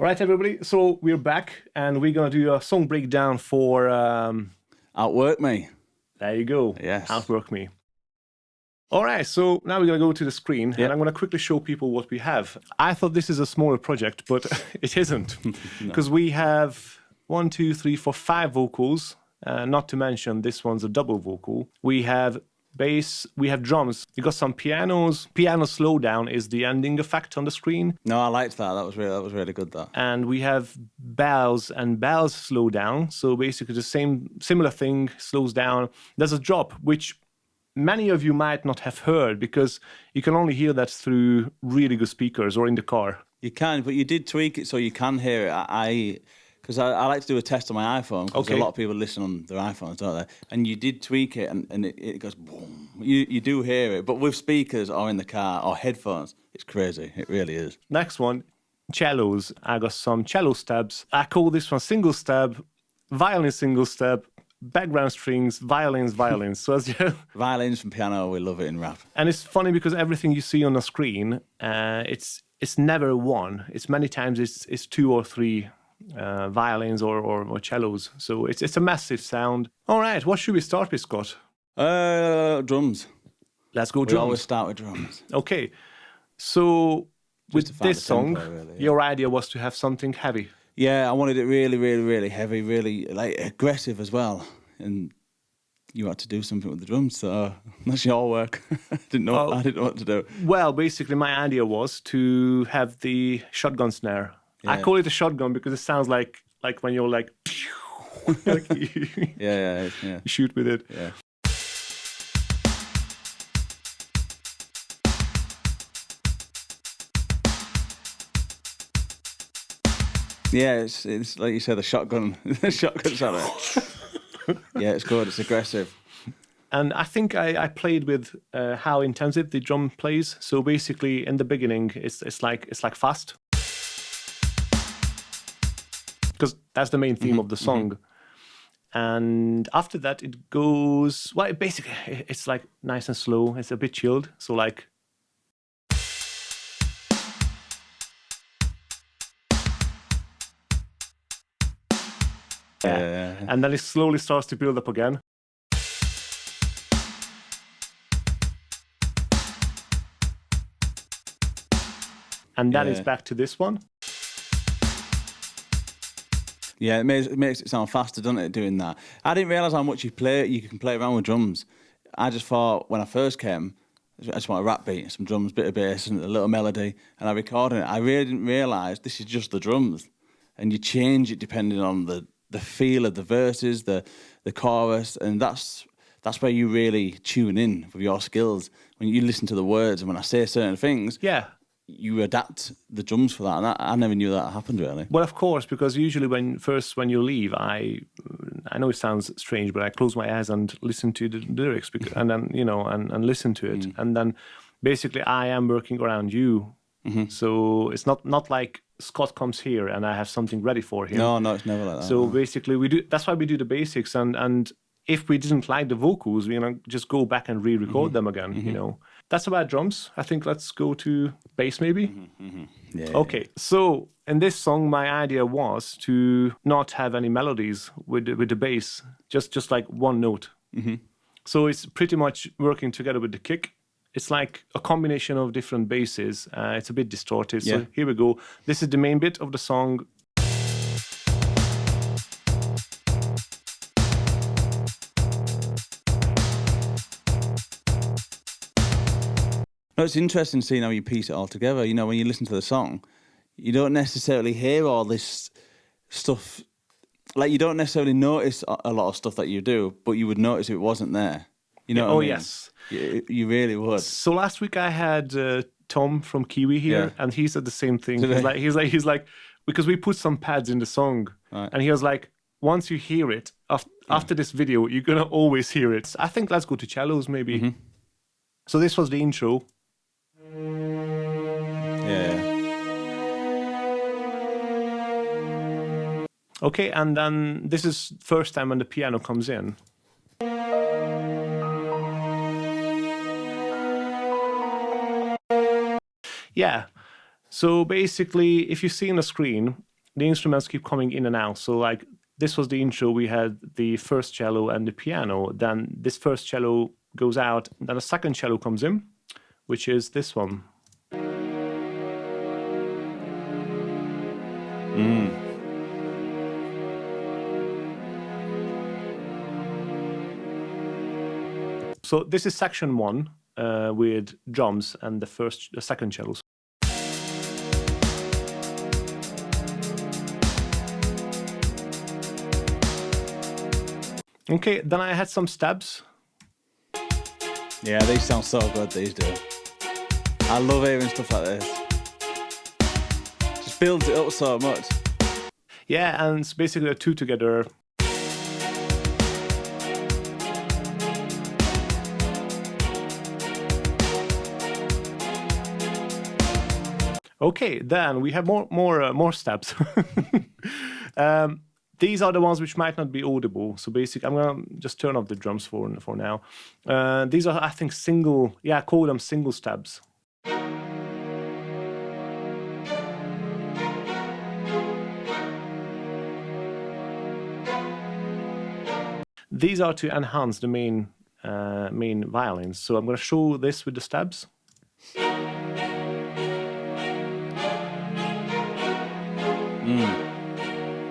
All right, everybody. So we're back, and we're gonna do a song breakdown for. Outwork Me. There you go. Yes. Outwork Me. All right, so now we're gonna go to the screen, Yep. and I'm gonna quickly show people what we have. I thought this is a smaller project, but it isn't, because we have 1, 2, 3, 4, 5 vocals. Not to mention this one's a double vocal. We have bass, we have drums. We got some pianos. Piano slowdown is the ending effect on the screen. No, I liked that. That was really good. That. And we have bells and bells slow down. So basically the similar thing slows down. There's a drop, which many of you might not have heard because you can only hear that through really good speakers or in the car. You can, but you did tweak it so you can hear it. Because I like to do a test on my iPhone, because a lot of people listen on their iPhones, don't they? And you did tweak it, and it goes boom. You do hear it, but with speakers or in the car or headphones, it's crazy. It really is. Next one, cellos. I got some cello stabs. I call this one single stab, violin single stab, background strings, violins. So as you Violins from piano, we love it in rap. And it's funny because everything you see on the screen, it's never one. It's many times it's 2 or 3. Violins or cellos, so it's a massive sound. All right, what should we start with, Scott? Drums. Let's go. We drums. always start with drums. Okay, so with this song, really, your idea was to have something heavy. Yeah, I wanted it really, really, really heavy, really like aggressive as well, and you had to do something with the drums, so that's your work. I didn't know what to do. Well, basically, my idea was to have the shotgun snare. Yeah. I call it a shotgun because it sounds like when you're like, yeah. You shoot with it. Yeah. Yeah, it's like you said, the shotgun sound. Yeah, it's good. It's aggressive. And I think I played with how intensive the drum plays. So basically, in the beginning, it's like fast. Because that's the main theme of the song. And after that, it goes, well, basically, it's like nice and slow. It's a bit chilled. So like. Yeah. And then it slowly starts to build up again. And then it's back to this one. Yeah, it makes it sound faster, doesn't it, doing that? I didn't realise how much you can play around with drums. I just thought when I first came, I just want a rap beat, some drums, bit of bass, and a little melody, and I recorded it. I really didn't realise this is just the drums. And you change it depending on the feel of the verses, the chorus, and that's where you really tune in with your skills. When you listen to the words and when I say certain things, you adapt the drums for that, and I never knew that happened really. Well, of course, because usually when you leave, I know it sounds strange, but I close my eyes and listen to the lyrics, and then and listen to it, and then basically I am working around you. So it's not like Scott comes here and I have something ready for him. No, it's never like that. So basically we do. That's why we do the basics, and if we didn't like the vocals, we just go back and re-record them again. That's about drums. I think let's go to bass maybe. Yeah. Okay, so in this song, my idea was to not have any melodies with the bass, just like one note. So it's pretty much working together with the kick. It's like a combination of different basses. It's a bit distorted. So here we go. This is the main bit of the song. No, it's interesting seeing how you piece it all together. When you listen to the song, you don't necessarily hear all this stuff. Like, you don't necessarily notice a lot of stuff that you do, but you would notice if it wasn't there. You know what I mean? Yes. You really would. So last week I had Tom from Kiwi here, and he said the same thing. He's like, because we put some pads in the song, and he was like, once you hear it, after this video, you're going to always hear it. I think let's go to cellos maybe. So this was the intro. Yeah. Okay, and then this is first time when the piano comes in. Yeah. So basically, if you see on the screen, the instruments keep coming in and out. So like this was the intro. We had the first cello and the piano. Then this first cello goes out. Then a second cello comes in, which is this one. So this is section 1 with drums and the second cellos. Okay, then I had some stabs. Yeah, these sound so good, these do. I love hearing stuff like this. Just builds it up so much. Yeah, and it's basically the two together. Okay, then we have more stabs. These are the ones which might not be audible. So basically, I'm gonna just turn off the drums for now. These are, I think, I call them single stabs. These are to enhance the main violins. So I'm gonna show this with the stabs.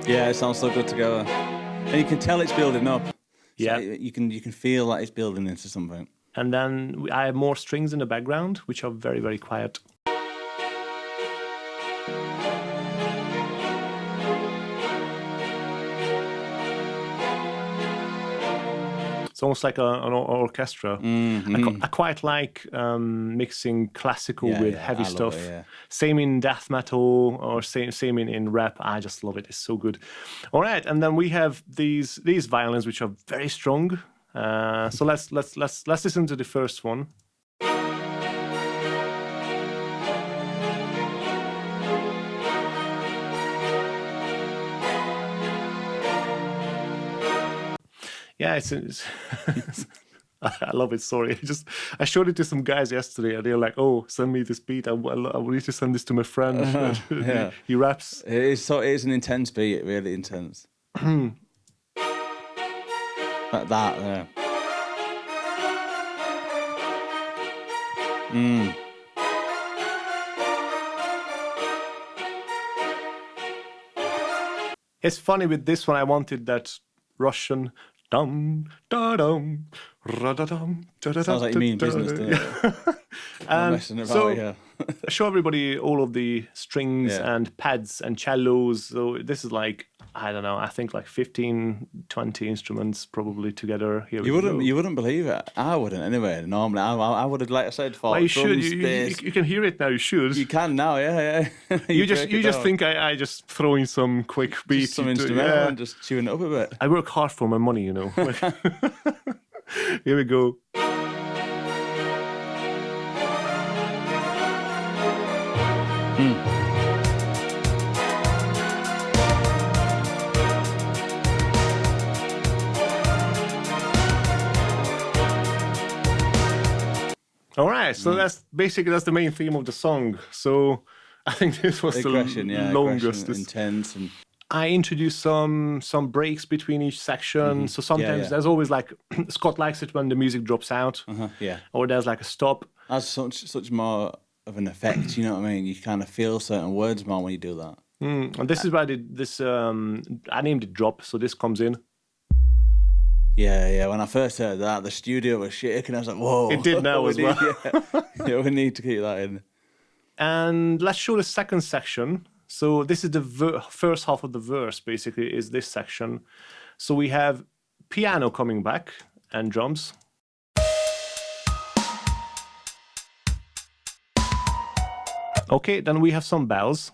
Yeah, it sounds so good together, and you can tell it's building up. Yeah, so you can feel like it's building into something. And then I have more strings in the background, which are very, very quiet. It's almost like an orchestra. I quite like mixing classical with heavy stuff. Same in death metal or same in rap. I just love it. It's so good. All right, and then we have these violins which are very strong. So let's listen to the first one. Yeah, it's I love it. Sorry, I showed it to some guys yesterday, and they're like, "Oh, send me this beat. I need to send this to my friend." He raps. It is an intense beat, really intense. Like that, yeah. It's funny with this one. I wanted that Russian. Dum da dum, ra da dum. Sounds like you mean business, doesn't it? I'm messing about, yeah. Show everybody all of the strings and pads and cellos. So this is like, I don't know, I think like 15, 20 instruments probably together. Here you wouldn't believe it. I wouldn't anyway. Normally, I would have, like I said, thought you should. You can hear it now. You should. You can now, yeah. you just think I just throw in some quick beat, some instrumental and just tune it up a bit. I work hard for my money, you know. Here we go. All right, so that's the main theme of the song. So I think this was the longest, intense, and I introduced some breaks between each section. So sometimes there's always like Scott likes it when the music drops out, or there's like a stop. That's such more of an effect. You know what I mean? You kind of feel certain words more when you do that. And this is why I named it drop. So this comes in. Yeah. When I first heard that, the studio was shaking. I was like, whoa. It did now as well. Yeah, we need to keep that in. And let's show the second section. So this is the first half of the verse, basically, is this section. So we have piano coming back and drums. Okay, then we have some bells.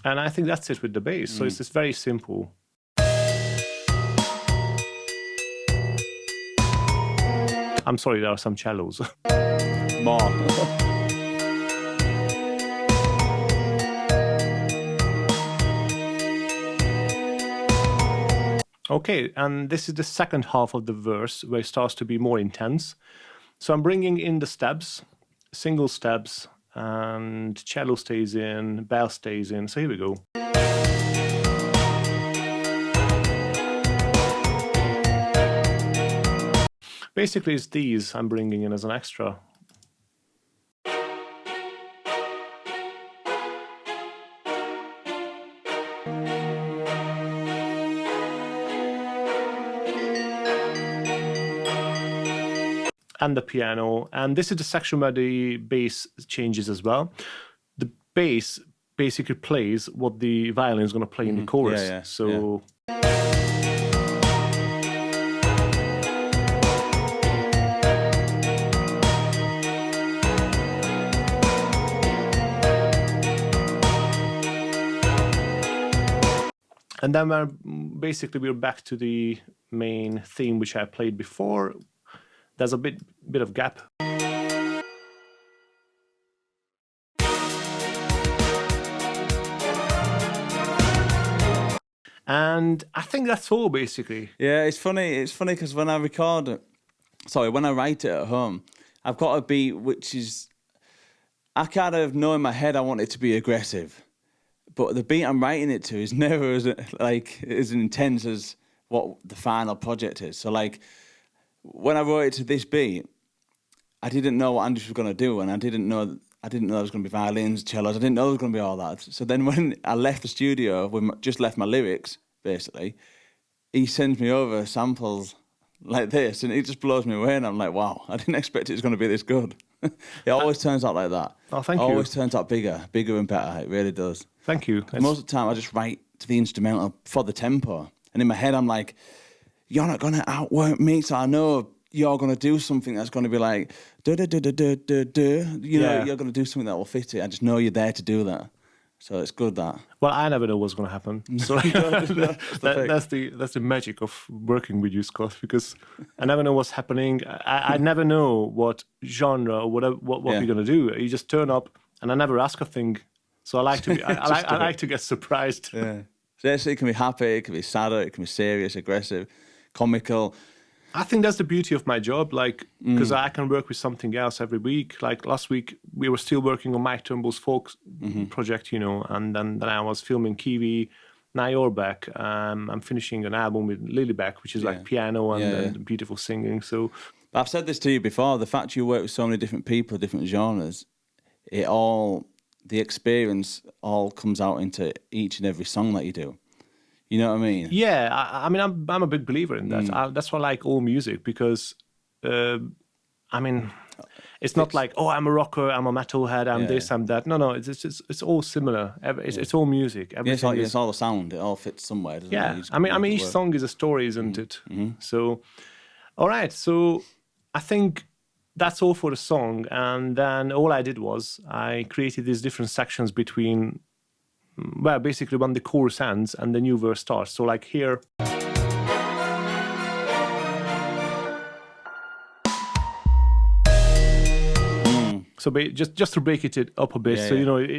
And I think that's it with the bass. So it's just very simple. I'm sorry, there are some cellos. More. Okay, and this is the second half of the verse where it starts to be more intense. So I'm bringing in the stabs, single stabs, and cello stays in, bell stays in. So here we go. Basically, it's these I'm bringing in as an extra. And the piano, and this is the section where the bass changes as well. The bass basically plays what the violin is going to play in the chorus. Yeah, yeah, so and then we're back to the main theme which I played before. There's a bit of gap. And I think that's all basically. Yeah, it's funny. It's funny because when I write it at home, I've got a beat which is, I kind of know in my head I want it to be aggressive, but the beat I'm writing it to is never as intense as what the final project is. So like, when I wrote it to this beat, I didn't know what Andrew was going to do, and I didn't know there was going to be violins, cellos. I didn't know there was going to be all that. So then when I left the studio, just left my lyrics, basically, he sends me over samples like this, and it just blows me away, and I'm like, wow, I didn't expect it was going to be this good. It always turns out like that. Oh, thank you. It always turns out bigger and better. It really does. Thank you. Most of the time, I just write to the instrumental for the tempo, and in my head, I'm like, you're not going to outwork me, so I know you're going to do something that's going to be like, you're going to do something that will fit it. I just know you're there to do that. So it's good that. Well, I never know what's going to happen. So that's the magic of working with you, Scott, because I never know what's happening. I never know what genre or what we're going to do. You just turn up, and I never ask a thing. So I like to I like to get surprised. Yeah. So it can be happy, it can be sadder, it can be serious, aggressive, comical. I think that's the beauty of my job, like, because I can work with something else every week. Like last week, we were still working on Mike Turnbull's folk project, and then I was filming Kiwi. Now you're back. I'm finishing an album with Lilyback, which is like piano and beautiful singing. So I've said this to you before, the fact you work with so many different people, different genres, the experience all comes out into each and every song that you do. You know what I mean? Yeah, I mean, I'm a big believer in that. That's why I like all music, because, I mean, it's not like, oh, I'm a rocker, I'm a metalhead, I'm this, I'm that. No, it's all similar. It's all music. Everything it's all the sound. It all fits somewhere, doesn't it? Yeah, I mean, each song is a story, isn't it? So, all right. So I think that's all for the song. And then all I did was I created these different sections between, well, basically when the chorus ends and the new verse starts. So like here. So just to break it up a bit,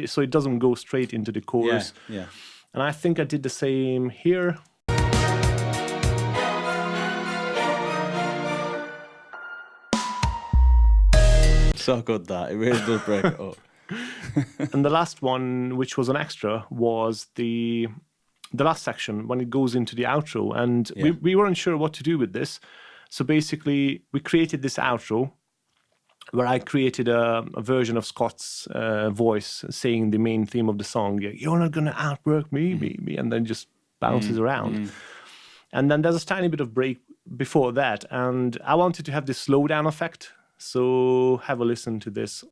so it doesn't go straight into the chorus. Yeah. And I think I did the same here. So good that. It really does break it up. And the last one, which was an extra, was the last section when it goes into the outro. And we weren't sure what to do with this. So basically, we created this outro where I created a version of Scott's voice saying the main theme of the song. You're not going to outwork me, me. And then just bounces around. And then there's a tiny bit of break before that. And I wanted to have this slowdown effect. So have a listen to this.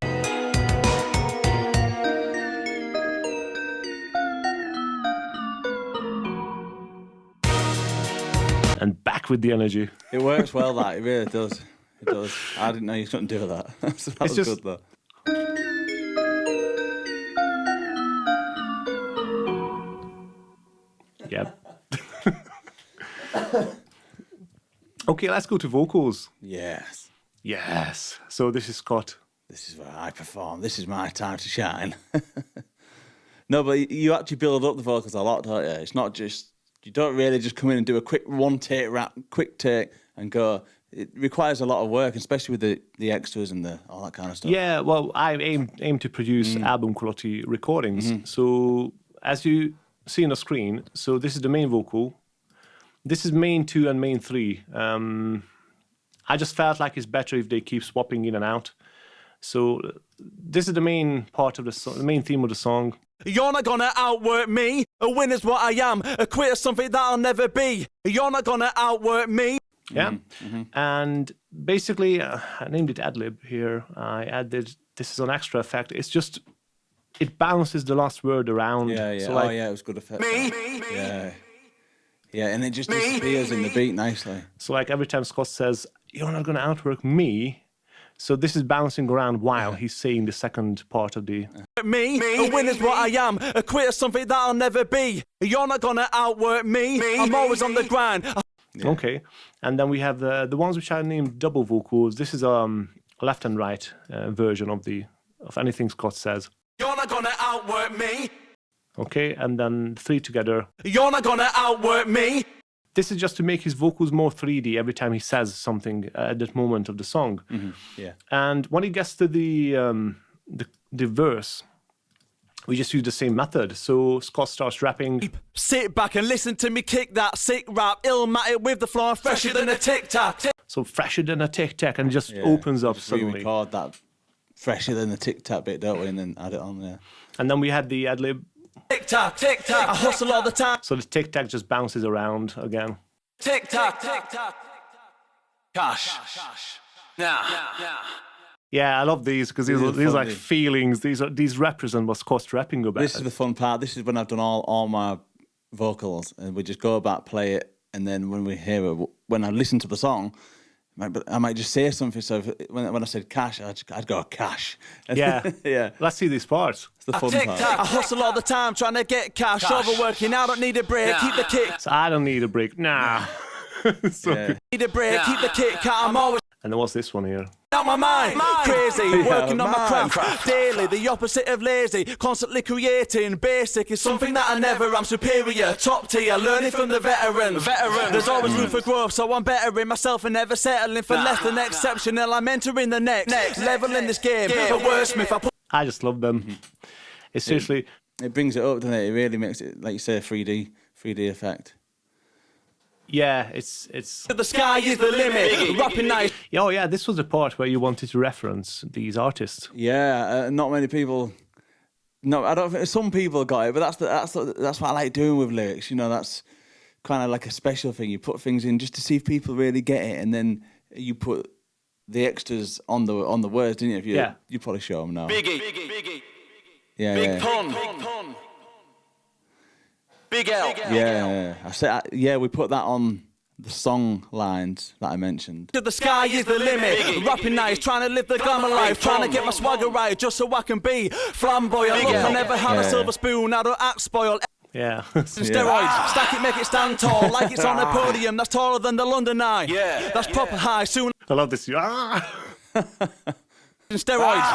And back with the energy. It works well, that. It really does. It does. I didn't know you couldn't do that. So that was good, though. Yep. Okay, let's go to vocals. Yes. So this is Scott. This is where I perform. This is my time to shine. No, but you actually build up the vocals a lot, don't you? It's not just You don't really just come in and do a quick one-take rap, quick take and go. It requires a lot of work, especially with the extras and all that kind of stuff. Yeah, well, I aim to produce album quality recordings. So as you see on the screen, so this is the main vocal. This is main 2 and main 3. I just felt like it's better if they keep swapping in and out. So this is the main part of the song, the main theme of the song. You're not gonna outwork me. A winner's what I am. A quitter's something that I'll never be. You're not gonna outwork me. Yeah, and basically, I named it ad-lib here. I added, this is an extra effect. It's just, it bounces the last word around. Yeah. So like, it was good effect. Yeah, and it just disappears in the beat nicely. So like every time Scott says, you're not going to outwork me. So this is bouncing around while he's saying the second part of the... Me, a winner's what I am. A quitter's something that I'll never be. You're not gonna outwork me. I'm always on the grind. Yeah. Okay, and then we have the ones which I named double vocals. This is left and right version of anything Scott says. You're not gonna outwork me. Okay, and then 3 together. You're not gonna outwork me. This is just to make his vocals more 3D every time he says something at that moment of the song. Yeah, and when he gets to the verse, we just use the same method. So Scott starts rapping. Sit back and listen to me kick that sick rap, illmatic with the floor, fresher than a tic-tac. So fresher than a tic-tac, and just opens up just suddenly. re-record that fresher than the tic-tac bit, don't we? And then add it on there. And then we had the ad-lib. Tic-tac, tic-tac, I hustle all the time. So the tic-tac just bounces around again. Tic-tac, tic-tac. Cash. Now. Yeah, I love these because these are like feelings. These represent what Scott's rapping about. This is the fun part. This is when I've done all my vocals, and we just go back, play it, and then when we hear it, when I listen to the song, I might just say something. So when I said cash, I'd go cash. Yeah, yeah. Let's see these parts. It's the fun part. I hustle all the time trying to get cash. Overworking, I don't need a break. Keep the kick. So I don't need a break. Nah. So good. Need a break. Keep the kick. I'm always. And then what's this one here? Out my mind, crazy, working on my craft daily, the opposite of lazy, constantly creating. Basic is something that I never am. Superior, top tier, learning from the veterans. There's always room for growth, so I'm bettering myself and never settling for less than exceptional. I'm entering the next level in this game. A wordsmith, I just love them. It's seriously. It brings it up, doesn't it? It really makes it, like you say, 3D effect. Yeah, it's. the sky is the limit. Rapping nice. Oh yeah, this was the part where you wanted to reference these artists. Yeah, not many people. No, I don't think some people got it, but that's what I like doing with lyrics. You know, that's kind of like a special thing. You put things in just to see if people really get it, and then you put the extras on the words, didn't you? If you you probably show them now. Biggie. Yeah, Big pun. Big L. Yeah. We put that on the song lines that I mentioned. The sky is the limit. Rapping nice, trying to live the glamour life, trying to get my swagger right, just so I can be flamboyant. Look, I never had a silver spoon. I don't act spoiled. Yeah. Steroids, stack it, make it stand tall, like it's on a podium that's taller than the London Eye. Yeah, that's proper high. Soon. I love this. Steroids,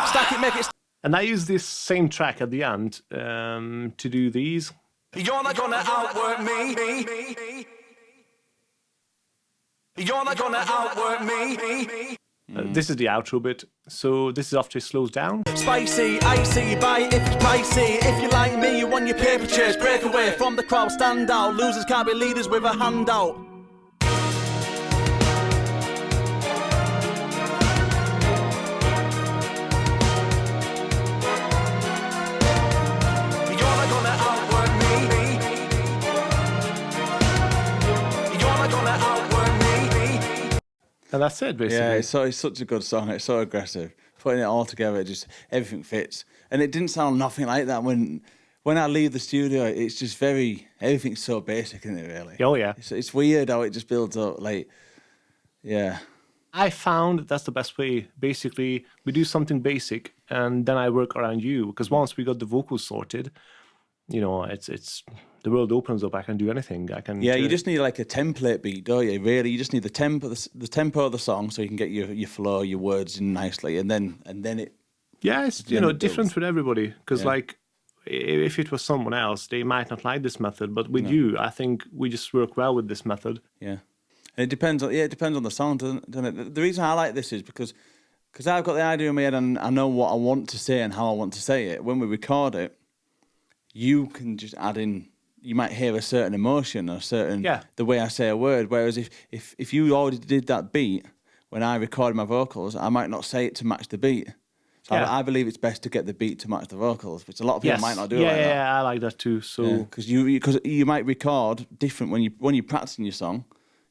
stack it, make it. And I use this same track at the end to do these. You're not gonna outwork me. You're not gonna outwork me. This is the outro bit. So this is after it slows down. Spicy, icy, buy it if it's pricey. If you like me, you want your paper chase. Break away from the crowd, stand out. Losers can't be leaders with a handout. And that's it, basically. Yeah, it's such a good song. It's so aggressive. Putting it all together, just everything fits. And it didn't sound nothing like that when I leave the studio. It's just everything's so basic, isn't it? Really. Oh yeah. It's weird how it just builds up. Like, yeah. I found that's the best way. Basically, we do something basic, and then I work around you. Because once we got the vocals sorted, you know, it's the world opens up. I can do anything. I can. Yeah, you just need like a template beat, don't you? Really, you just need the tempo of the song, so you can get your flow, your words in nicely, and then it. Yeah, it's different for everybody. Because like if it was someone else, they might not like this method. But with you, I think we just work well with this method. Yeah. And it depends on the song, doesn't it? The reason I like this is because I've got the idea in my head and I know what I want to say and how I want to say it. When we record it, you can just add in. You might hear a certain emotion or the way I say a word. Whereas if you already did that beat when I recorded my vocals, I might not say it to match the beat. So I believe it's best to get the beat to match the vocals, which a lot of people might not do. Yeah, I like that too. So because you might record different when you're practicing your song.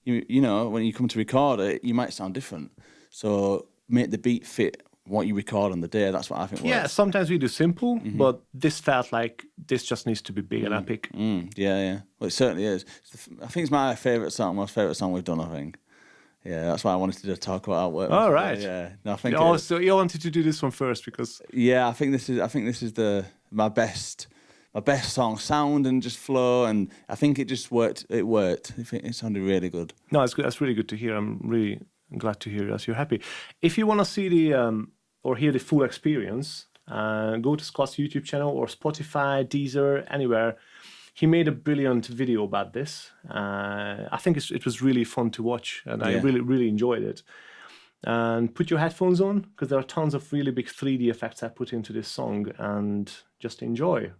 You know, when you come to record it, you might sound different. So make the beat fit what you record on the day. That's what I think works. Yeah, sometimes we do simple, but this felt like this just needs to be big and epic. Yeah. Well, it certainly is. I think it's my favourite song, most favourite song we've done, I think. Yeah, that's why I wanted to talk about Outwork. All right. Yeah. No, I think so you wanted to do this one first because... Yeah, I think this is my best song, sound and just flow, and I think it just worked. It worked. It sounded really good. No, it's good. That's really good to hear. I'm really glad to hear that you're happy. If you want to see the or hear the full experience, go to Scott's YouTube channel or Spotify, Deezer, anywhere. He made a brilliant video about this. I think it was really fun to watch, and I really enjoyed it. And put your headphones on, because there are tons of really big 3D effects I put into this song, and just enjoy.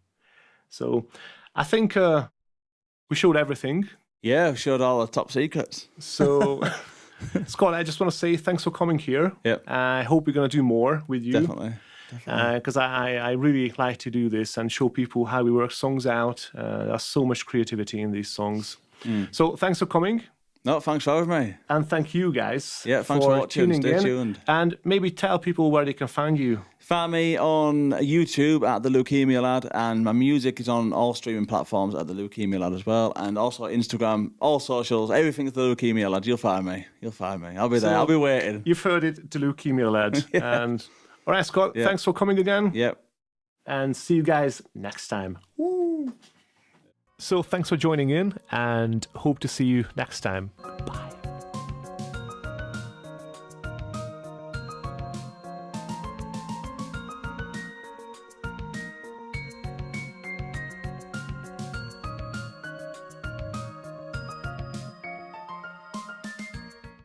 So I think we showed everything. Yeah, we showed all the top secrets. So, Scott, I just want to say thanks for coming here. Yep. I hope we're going to do more with you. Definitely. Because I really like to do this and show people how we work songs out. There's so much creativity in these songs. So thanks for coming. No, thanks for having me. And thank you guys thanks for watching. tuning Stay in. tuned. And maybe tell people where they can find you. Find me on YouTube at The Leukemia Lad, and my music is on all streaming platforms at The Leukemia Lad as well, and also Instagram, all socials, everything's The Leukemia Lad. You'll find me. I'll be there. I'll be waiting. You've heard it, The Leukemia Lad. And all right, Scott, thanks for coming again. Yep. And see you guys next time. Woo. So thanks for joining in, and hope to see you next time.